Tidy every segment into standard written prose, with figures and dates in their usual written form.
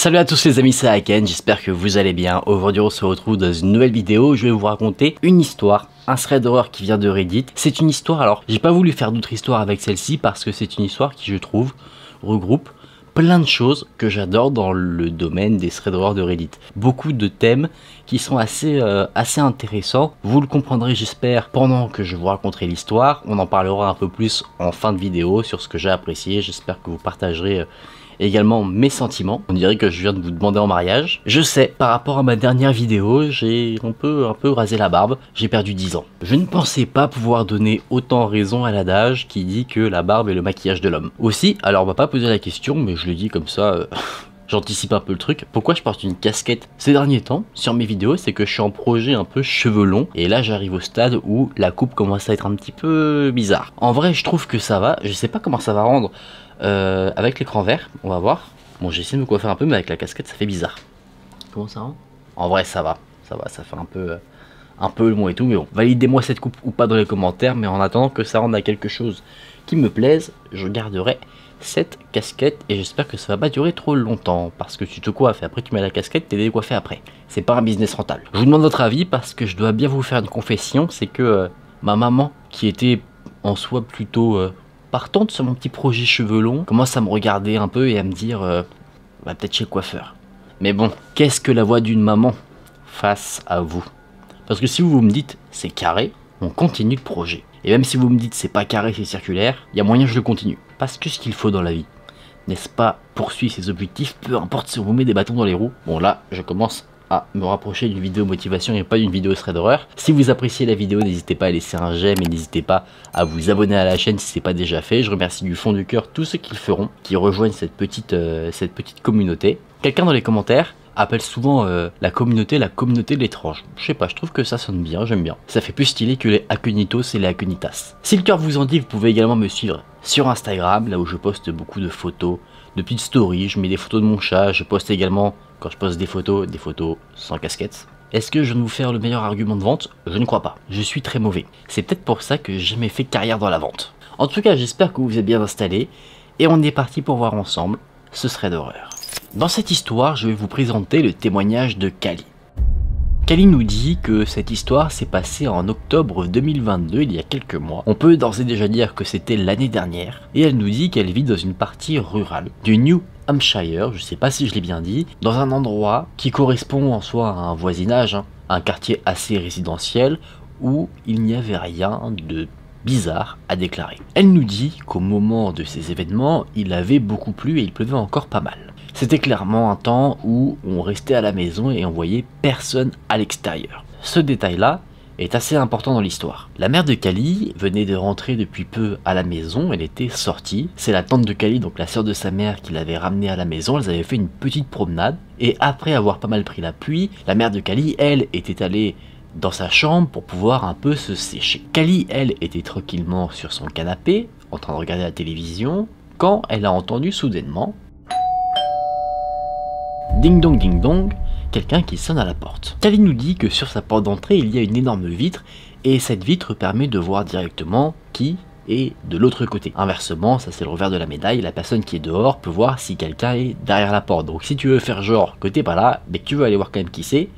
Salut à tous les amis, c'est Haken, j'espère que vous allez bien. Aujourd'hui on se retrouve dans une nouvelle vidéo où je vais vous raconter une histoire, un thread d'horreur qui vient de Reddit. C'est une histoire, alors j'ai pas voulu faire d'autres histoires avec celle-ci parce que c'est une histoire qui je trouve regroupe plein de choses que j'adore dans le domaine des threads d'horreur de Reddit. Beaucoup de thèmes qui sont assez intéressants. Vous le comprendrez j'espère pendant que je vous raconterai l'histoire. On en parlera un peu plus en fin de vidéo sur ce que j'ai apprécié. J'espère que vous partagerez également mes sentiments. On dirait que je viens de vous demander en mariage. Je sais, par rapport à ma dernière vidéo, j'ai un peu rasé la barbe. J'ai perdu 10 ans. Je ne pensais pas pouvoir donner autant raison à l'adage qui dit que la barbe est le maquillage de l'homme. Aussi, alors on va pas poser la question, mais je le dis comme ça, j'anticipe un peu le truc. Pourquoi je porte une casquette ces derniers temps sur mes vidéos? C'est que je suis en projet un peu cheveux longs. Et là j'arrive au stade où la coupe commence à être un petit peu bizarre. En vrai je trouve que ça va. Je sais pas comment ça va rendre avec l'écran vert, on va voir. Bon, j'ai essayé de me coiffer un peu, mais avec la casquette, ça fait bizarre. Comment ça rend? En vrai, ça va, ça fait un peu long et tout, mais bon. Validez-moi cette coupe ou pas dans les commentaires, mais en attendant que ça rende à quelque chose qui me plaise, je garderai cette casquette et j'espère que ça va pas durer trop longtemps, parce que tu te coiffes et après tu mets la casquette, t'es décoiffé après. C'est pas un business rentable. Je vous demande votre avis parce que je dois bien vous faire une confession, c'est que ma maman, qui était en soi plutôt partante sur mon petit projet cheveux longs, commence à me regarder un peu et à me dire va peut-être chez le coiffeur. Mais bon, qu'est-ce que la voix d'une maman face à vous? Parce que si vous me dites c'est carré, on continue le projet. Et même si vous me dites c'est pas carré, c'est circulaire, il y a moyen que je le continue. Parce que ce qu'il faut dans la vie, n'est-ce pas, poursuivre ses objectifs, peu importe si on vous met des bâtons dans les roues. Bon là, je commence à me rapprocher d'une vidéo motivation et pas d'une vidéo thread d'horreur. Si vous appréciez la vidéo, n'hésitez pas à laisser un j'aime et n'hésitez pas à vous abonner à la chaîne si ce n'est pas déjà fait. Je remercie du fond du cœur tous ceux qui le feront, qui rejoignent cette petite communauté. Quelqu'un dans les commentaires appelle souvent la communauté de l'étrange. Je sais pas, je trouve que ça sonne bien, j'aime bien. Ça fait plus stylé que les Hakunitos et les Hakunitas. Si le cœur vous en dit, vous pouvez également me suivre sur Instagram, là où je poste beaucoup de photos, de petites stories, je mets des photos de mon chat, je poste également, quand je poste des photos sans casquette. Est-ce que je viens de vous faire le meilleur argument de vente? Je ne crois pas, je suis très mauvais. C'est peut-être pour ça que j'ai jamais fait carrière dans la vente. En tout cas, j'espère que vous vous êtes bien installés, et on est parti pour voir ensemble ce thread d'horreur. Dans cette histoire, je vais vous présenter le témoignage de Kali. Kali nous dit que cette histoire s'est passée en octobre 2022, il y a quelques mois. On peut d'ores et déjà dire que c'était l'année dernière. Et elle nous dit qu'elle vit dans une partie rurale du New Hampshire, je sais pas si je l'ai bien dit, dans un endroit qui correspond en soi à un voisinage, un quartier assez résidentiel où il n'y avait rien de bizarre à déclarer. Elle nous dit qu'au moment de ces événements, il avait beaucoup plu et il pleuvait encore pas mal. C'était clairement un temps où on restait à la maison et on voyait personne à l'extérieur. Ce détail-là est assez important dans l'histoire. La mère de Kali venait de rentrer depuis peu à la maison, elle était sortie. C'est la tante de Kali, donc la sœur de sa mère, qui l'avait ramenée à la maison. Elles avaient fait une petite promenade et après avoir pas mal pris la pluie, la mère de Kali, elle, était allée dans sa chambre pour pouvoir un peu se sécher. Kali, elle, était tranquillement sur son canapé, en train de regarder la télévision, quand elle a entendu soudainement ding dong, quelqu'un qui sonne à la porte. Kali nous dit que sur sa porte d'entrée, il y a une énorme vitre, et cette vitre permet de voir directement qui est de l'autre côté. Inversement, ça c'est le revers de la médaille, la personne qui est dehors peut voir si quelqu'un est derrière la porte. Donc si tu veux faire genre que t'es pas là, mais que tu veux aller voir quand même qui c'est,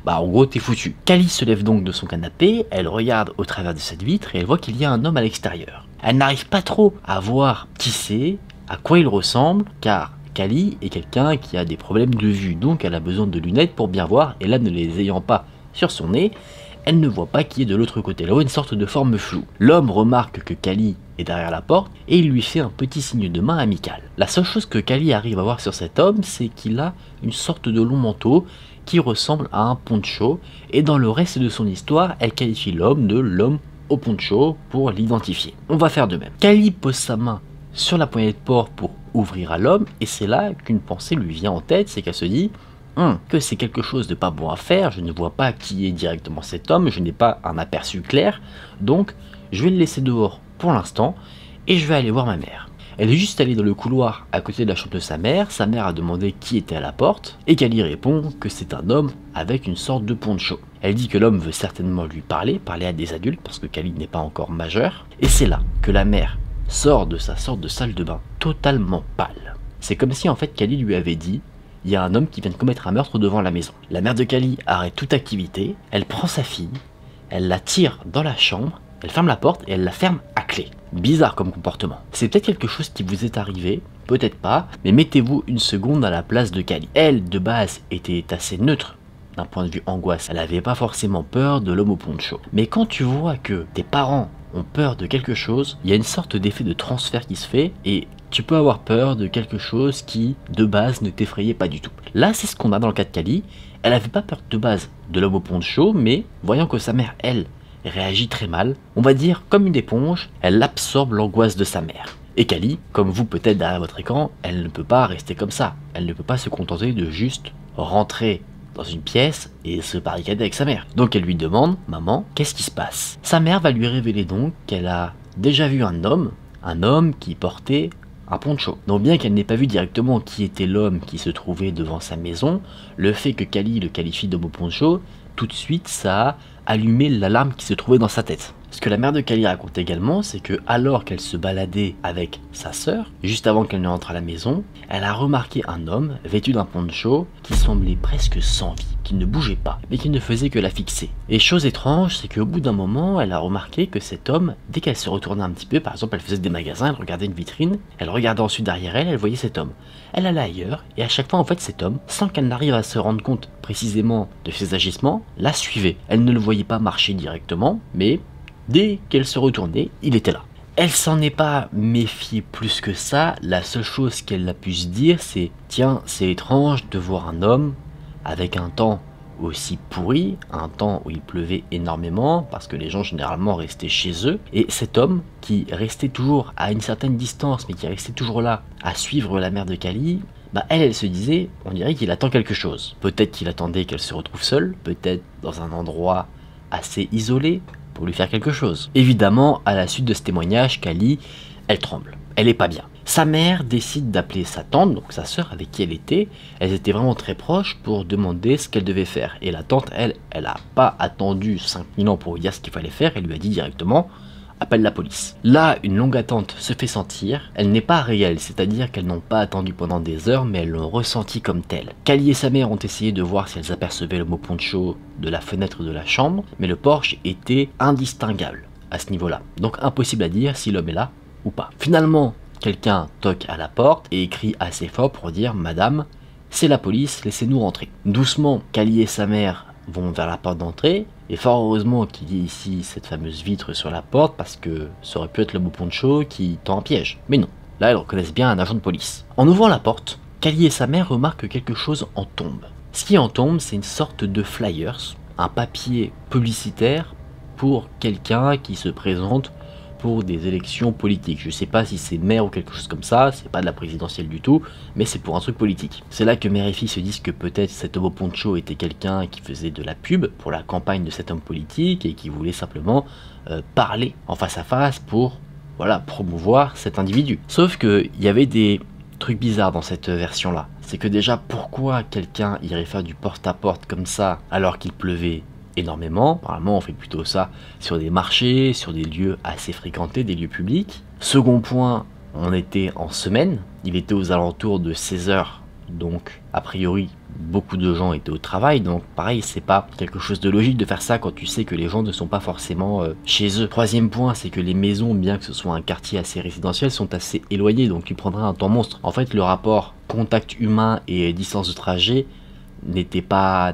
bah en gros t'es foutu. Kali se lève donc de son canapé, elle regarde au travers de cette vitre et elle voit qu'il y a un homme à l'extérieur. Elle n'arrive pas trop à voir qui c'est, à quoi il ressemble, car Kali est quelqu'un qui a des problèmes de vue, donc elle a besoin de lunettes pour bien voir, et là ne les ayant pas sur son nez, elle ne voit pas qui est de l'autre côté, elle voit une sorte de forme floue. L'homme remarque que Kali est derrière la porte, et il lui fait un petit signe de main amical. La seule chose que Kali arrive à voir sur cet homme, c'est qu'il a une sorte de long manteau qui ressemble à un poncho, et dans le reste de son histoire, elle qualifie l'homme de l'homme au poncho pour l'identifier. On va faire de même. Kali pose sa main sur la poignée de porte pour ouvrir à l'homme, et c'est là qu'une pensée lui vient en tête, c'est qu'elle se dit que c'est quelque chose de pas bon à faire, je ne vois pas qui est directement cet homme, je n'ai pas un aperçu clair, donc je vais le laisser dehors pour l'instant, et je vais aller voir ma mère. Elle est juste allée dans le couloir à côté de la chambre de sa mère a demandé qui était à la porte, et Kali répond que c'est un homme avec une sorte de poncho. Elle dit que l'homme veut certainement lui parler à des adultes, parce que Kali n'est pas encore majeure, et c'est là que la mère sort de sa sorte de salle de bain, totalement pâle. C'est comme si en fait Kali lui avait dit: il y a un homme qui vient de commettre un meurtre devant la maison. La mère de Kali arrête toute activité, elle prend sa fille, elle la tire dans la chambre, elle ferme la porte et elle la ferme à clé. Bizarre comme comportement. C'est peut-être quelque chose qui vous est arrivé, peut-être pas, mais mettez-vous une seconde à la place de Kali. Elle, de base, était assez neutre d'un point de vue angoisse. Elle n'avait pas forcément peur de l'homme au poncho. Mais quand tu vois que tes parents ont peur de quelque chose, il y a une sorte d'effet de transfert qui se fait et tu peux avoir peur de quelque chose qui, de base, ne t'effrayait pas du tout. Là, c'est ce qu'on a dans le cas de Kali. Elle n'avait pas peur de base de l'homme au poncho, mais voyant que sa mère, elle, réagit très mal, on va dire comme une éponge, elle absorbe l'angoisse de sa mère. Et Kali, comme vous peut-être derrière votre écran, elle ne peut pas rester comme ça. Elle ne peut pas se contenter de juste rentrer dans une pièce et se barricader avec sa mère. Donc elle lui demande: maman, qu'est-ce qui se passe? Sa mère va lui révéler donc qu'elle a déjà vu un homme qui portait un poncho. Donc bien qu'elle n'ait pas vu directement qui était l'homme qui se trouvait devant sa maison, le fait que Kali le qualifie d'homme au poncho, tout de suite ça a allumé l'alarme qui se trouvait dans sa tête. Ce que la mère de Kali raconte également, c'est que alors qu'elle se baladait avec sa sœur, juste avant qu'elle ne rentre à la maison, elle a remarqué un homme vêtu d'un poncho qui semblait presque sans vie, qui ne bougeait pas, mais qui ne faisait que la fixer. Et chose étrange, c'est qu'au bout d'un moment, elle a remarqué que cet homme, dès qu'elle se retournait un petit peu, par exemple elle faisait des magasins, elle regardait une vitrine, elle regardait ensuite derrière elle, elle voyait cet homme. Elle allait ailleurs, et à chaque fois en fait cet homme, sans qu'elle n'arrive à se rendre compte précisément de ses agissements, la suivait. Elle ne le voyait pas marcher directement, mais dès qu'elle se retournait, il était là. Elle s'en est pas méfiée plus que ça, la seule chose qu'elle a pu se dire c'est: tiens, c'est étrange de voir un homme avec un temps aussi pourri, un temps où il pleuvait énormément parce que les gens généralement restaient chez eux, et cet homme qui restait toujours à une certaine distance mais qui restait toujours là à suivre la mère de Kali, bah elle se disait: on dirait qu'il attend quelque chose. Peut-être qu'il attendait qu'elle se retrouve seule, peut-être dans un endroit assez isolé, pour lui faire quelque chose. Évidemment, à la suite de ce témoignage, Kali, elle tremble. Elle est pas bien. Sa mère décide d'appeler sa tante, donc sa sœur avec qui elle était. Elles étaient vraiment très proches pour demander ce qu'elle devait faire. Et la tante, elle a pas attendu 5000 ans pour lui dire ce qu'il fallait faire. Elle lui a dit directement: appelle la police. Là, une longue attente se fait sentir. Elle n'est pas réelle, c'est-à-dire qu'elles n'ont pas attendu pendant des heures, mais elles l'ont ressenti comme telle. Kali et sa mère ont essayé de voir si elles apercevaient le mot poncho de la fenêtre de la chambre, mais le porche était indistinguable à ce niveau-là. Donc impossible à dire si l'homme est là ou pas. Finalement, quelqu'un toque à la porte et crie assez fort pour dire: madame, c'est la police, laissez-nous rentrer. Doucement, Kali et sa mère vont vers la porte d'entrée, et fort heureusement qu'il y ait ici cette fameuse vitre sur la porte, parce que ça aurait pu être le beau poncho qui tend un piège. Mais non, là elles reconnaissent bien un agent de police. En ouvrant la porte, Kali et sa mère remarquent que quelque chose en tombe. Ce qui en tombe, c'est une sorte de flyers, un papier publicitaire pour quelqu'un qui se présente pour des élections politiques. Je sais pas si c'est maire ou quelque chose comme ça, c'est pas de la présidentielle du tout, mais c'est pour un truc politique. C'est là que mère et fille se disent que peut-être cet homme au poncho était quelqu'un qui faisait de la pub pour la campagne de cet homme politique et qui voulait simplement parler en face à face pour, voilà, promouvoir cet individu. Sauf que il y avait des trucs bizarres dans cette version là. C'est que déjà, pourquoi quelqu'un irait faire du porte-à-porte comme ça alors qu'il pleuvait énormément? Apparemment on fait plutôt ça sur des marchés, sur des lieux assez fréquentés, des lieux publics. Second point, on était en semaine, il était aux alentours de 16 h, donc a priori beaucoup de gens étaient au travail, donc pareil, c'est pas quelque chose de logique de faire ça quand tu sais que les gens ne sont pas forcément chez eux. Troisième point, c'est que les maisons, bien que ce soit un quartier assez résidentiel, sont assez éloignées, donc tu prendras un temps monstre. En fait, le rapport contact humain et distance de trajet n'était pas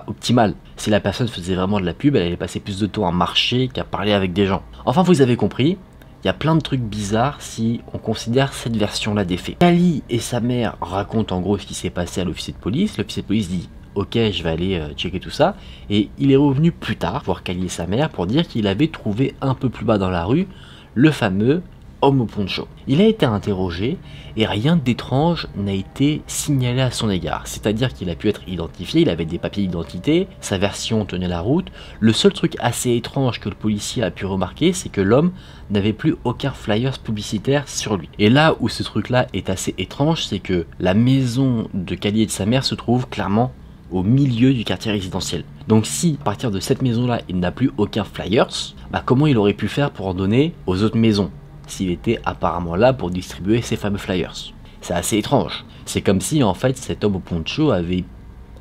optimal. Si la personne faisait vraiment de la pub, elle allait passer plus de temps à marcher qu'à parler avec des gens. Enfin, vous avez compris, il y a plein de trucs bizarres si on considère cette version-là des faits. Kali et sa mère racontent en gros ce qui s'est passé à l'officier de police. L'officier de police dit: ok, je vais aller checker tout ça. Et il est revenu plus tard voir Kali et sa mère pour dire qu'il avait trouvé un peu plus bas dans la rue le fameux homme au poncho. Il a été interrogé et rien d'étrange n'a été signalé à son égard. C'est-à-dire qu'il a pu être identifié, il avait des papiers d'identité, sa version tenait la route. Le seul truc assez étrange que le policier a pu remarquer, c'est que l'homme n'avait plus aucun flyers publicitaire sur lui. Et là où ce truc-là est assez étrange, c'est que la maison de Kali et de sa mère se trouve clairement au milieu du quartier résidentiel. Donc si à partir de cette maison-là, il n'a plus aucun flyers, bah comment il aurait pu faire pour en donner aux autres maisons s'il était apparemment là pour distribuer ces fameux flyers? C'est assez étrange. C'est comme si en fait cet homme au poncho avait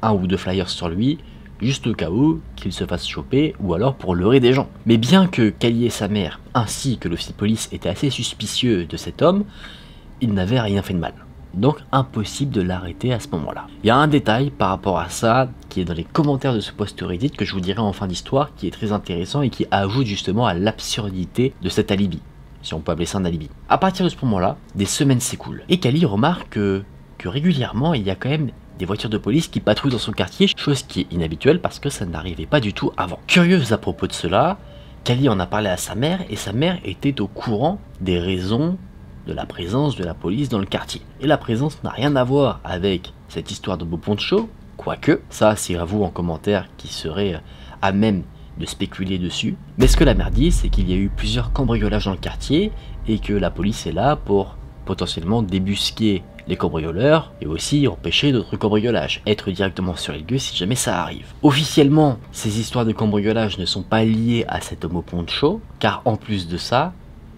un ou deux flyers sur lui, juste au cas où qu'il se fasse choper ou alors pour leurrer des gens. Mais bien que Cali et sa mère ainsi que l'officier de police étaient assez suspicieux de cet homme, il n'avait rien fait de mal. Donc impossible de l'arrêter à ce moment-là. Il y a un détail par rapport à ça qui est dans les commentaires de ce post Reddit que je vous dirai en fin d'histoire, qui est très intéressant et qui ajoute justement à l'absurdité de cet alibi, si on peut appeler ça un alibi. À partir de ce moment-là, des semaines s'écoulent et Cali remarque que régulièrement il y a quand même des voitures de police qui patrouillent dans son quartier, chose qui est inhabituelle parce que ça n'arrivait pas du tout avant. Curieuse à propos de cela, Cali en a parlé à sa mère et sa mère était au courant des raisons de la présence de la police dans le quartier. Et la présence n'a rien à voir avec cette histoire de beau poncho, quoique, ça c'est à vous en commentaire qui serait à même de spéculer dessus. Mais ce que la mère dit, c'est qu'il y a eu plusieurs cambriolages dans le quartier et que la police est là pour potentiellement débusquer les cambrioleurs et aussi empêcher d'autres cambriolages, être directement sur les lieux si jamais ça arrive. Officiellement, ces histoires de cambriolage ne sont pas liées à cet homme au poncho, car en plus de ça,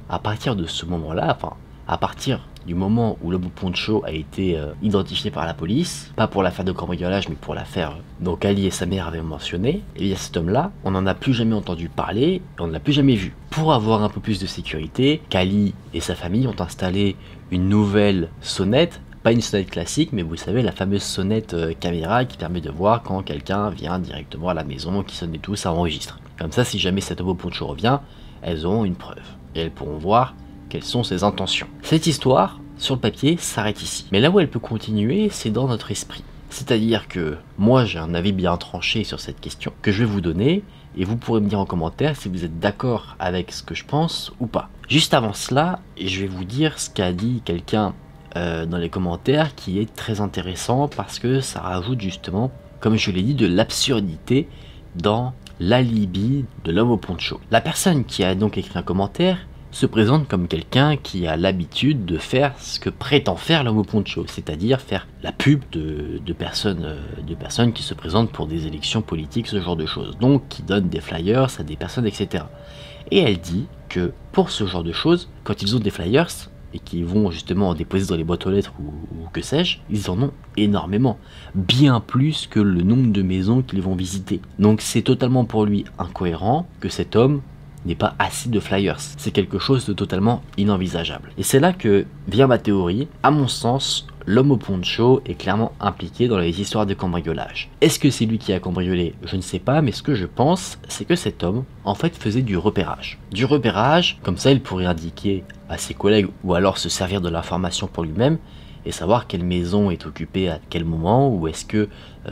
à partir de ce moment-là, enfin, à partir du moment où l'homme au poncho a été identifié par la police, pas pour l'affaire de cambriolage mais pour l'affaire dont Cali et sa mère avaient mentionné, et bien cet homme-là, on n'en a plus jamais entendu parler, et on ne l'a plus jamais vu. Pour avoir un peu plus de sécurité, Cali et sa famille ont installé une nouvelle sonnette, pas une sonnette classique, mais vous savez, la fameuse sonnette caméra qui permet de voir quand quelqu'un vient directement à la maison, qui sonne et tout, ça enregistre. Comme ça, si jamais cet homme au poncho revient, elles auront une preuve, et elles pourront voir quelles sont ses intentions. Cette histoire, sur le papier, s'arrête ici. Mais là où elle peut continuer, c'est dans notre esprit. C'est-à-dire que moi, j'ai un avis bien tranché sur cette question que je vais vous donner, et vous pourrez me dire en commentaire si vous êtes d'accord avec ce que je pense ou pas. Juste avant cela, je vais vous dire ce qu'a dit quelqu'un dans les commentaires qui est très intéressant parce que ça rajoute justement, comme je l'ai dit, de l'absurdité dans l'alibi de l'homme au poncho. La personne qui a donc écrit un commentaire se présente comme quelqu'un qui a l'habitude de faire ce que prétend faire l'homme au poncho, c'est-à-dire faire la pub de personnes qui se présentent pour des élections politiques, ce genre de choses, donc qui donnent des flyers à des personnes, etc. Et elle dit que pour ce genre de choses, quand ils ont des flyers et qu'ils vont justement en déposer dans les boîtes aux lettres ou que sais-je, ils en ont énormément, bien plus que le nombre de maisons qu'ils vont visiter. Donc c'est totalement pour lui incohérent que cet homme n'est pas assez de flyers. C'est quelque chose de totalement inenvisageable. Et c'est là que vient ma théorie. À mon sens, l'homme au poncho est clairement impliqué dans les histoires de cambriolage. Est-ce que c'est lui qui a cambriolé? Je ne sais pas, mais ce que je pense, c'est que cet homme, en fait, faisait du repérage. Du repérage, comme ça, il pourrait indiquer à ses collègues ou alors se servir de l'information pour lui-même et savoir quelle maison est occupée à quel moment, ou est-ce que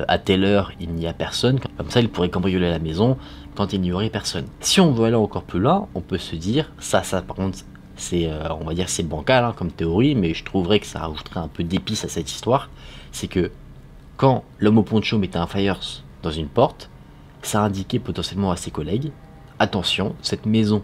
à telle heure il n'y a personne. Comme ça, il pourrait cambrioler la maison quand il n'y aurait personne. Si on veut aller encore plus loin, on peut se dire, ça par contre, c'est, on va dire, c'est bancal hein, comme théorie, mais je trouverais que ça rajouterait un peu d'épices à cette histoire. C'est que quand l'homme au poncho mettait un flyers dans une porte, ça indiquait potentiellement à ses collègues, attention, cette maison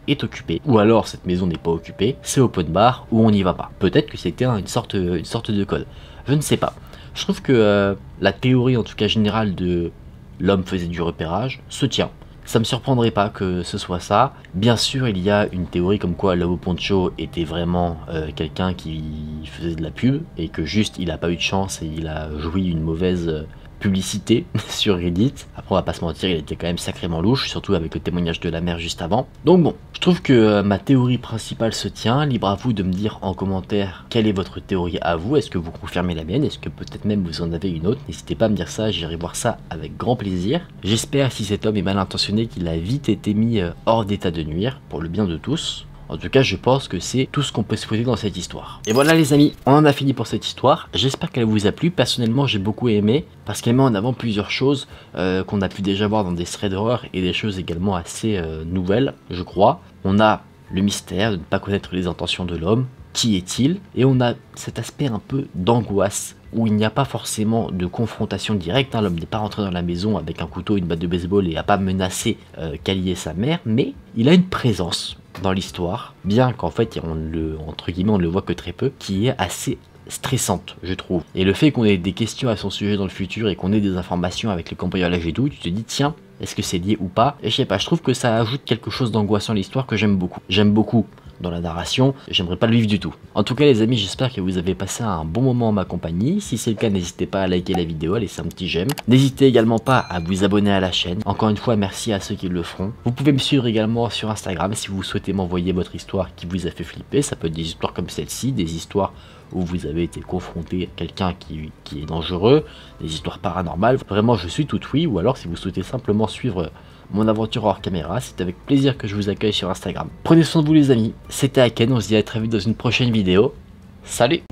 est occupée, ou alors cette maison n'est pas occupée, c'est open bar ou on n'y va pas. Peut-être que c'était une sorte de code. Je ne sais pas. Je trouve que la théorie en tout cas générale de l'homme faisait du repérage se tient. Ça me surprendrait pas que ce soit ça. Bien sûr, il y a une théorie comme quoi l'homme au poncho était vraiment quelqu'un qui faisait de la pub et que juste il a pas eu de chance et il a joui une mauvaise publicité sur Reddit. Après, on va pas se mentir, il était quand même sacrément louche, surtout avec le témoignage de la mère juste avant. Donc bon, je trouve que ma théorie principale se tient. Libre à vous de me dire en commentaire quelle est votre théorie à vous. Est-ce que vous confirmez la mienne? Est-ce que peut-être même vous en avez une autre? N'hésitez pas à me dire ça, j'irai voir ça avec grand plaisir. J'espère, si cet homme est mal intentionné, qu'il a vite été mis hors d'état de nuire, pour le bien de tous. En tout cas, je pense que c'est tout ce qu'on peut souhaiter dans cette histoire. Et voilà les amis, on en a fini pour cette histoire. J'espère qu'elle vous a plu. Personnellement, j'ai beaucoup aimé parce qu'elle met en avant plusieurs choses qu'on a pu déjà voir dans des threads d'horreur et des choses également assez nouvelles, je crois. On a le mystère de ne pas connaître les intentions de l'homme. Qui est-il? Et on a cet aspect un peu d'angoisse où il n'y a pas forcément de confrontation directe. Hein. L'homme n'est pas rentré dans la maison avec un couteau, une batte de baseball et n'a pas menacé Cali et sa mère, mais il a une présence dans l'histoire, bien qu'en fait on ne le voit que très peu, qui est assez stressante, je trouve. Et le fait qu'on ait des questions à son sujet dans le futur et qu'on ait des informations avec le cambriolage et tout, tu te dis tiens, est-ce que c'est lié ou pas? Et je sais pas, je trouve que ça ajoute quelque chose d'angoissant à l'histoire que j'aime beaucoup. J'aime beaucoup dans la narration, j'aimerais pas le vivre du tout. En tout cas les amis, j'espère que vous avez passé un bon moment en ma compagnie. Si c'est le cas, n'hésitez pas à liker la vidéo, à laisser un petit j'aime. N'hésitez également pas à vous abonner à la chaîne. Encore une fois, merci à ceux qui le feront. Vous pouvez me suivre également sur Instagram si vous souhaitez m'envoyer votre histoire qui vous a fait flipper. Ça peut être des histoires comme celle-ci, des histoires où vous avez été confronté à quelqu'un qui est dangereux, des histoires paranormales. Vraiment, je suis tout oui. Ou alors si vous souhaitez simplement suivre mon aventure hors caméra, c'est avec plaisir que je vous accueille sur Instagram. Prenez soin de vous les amis, c'était Aken, on se dit à très vite dans une prochaine vidéo. Salut!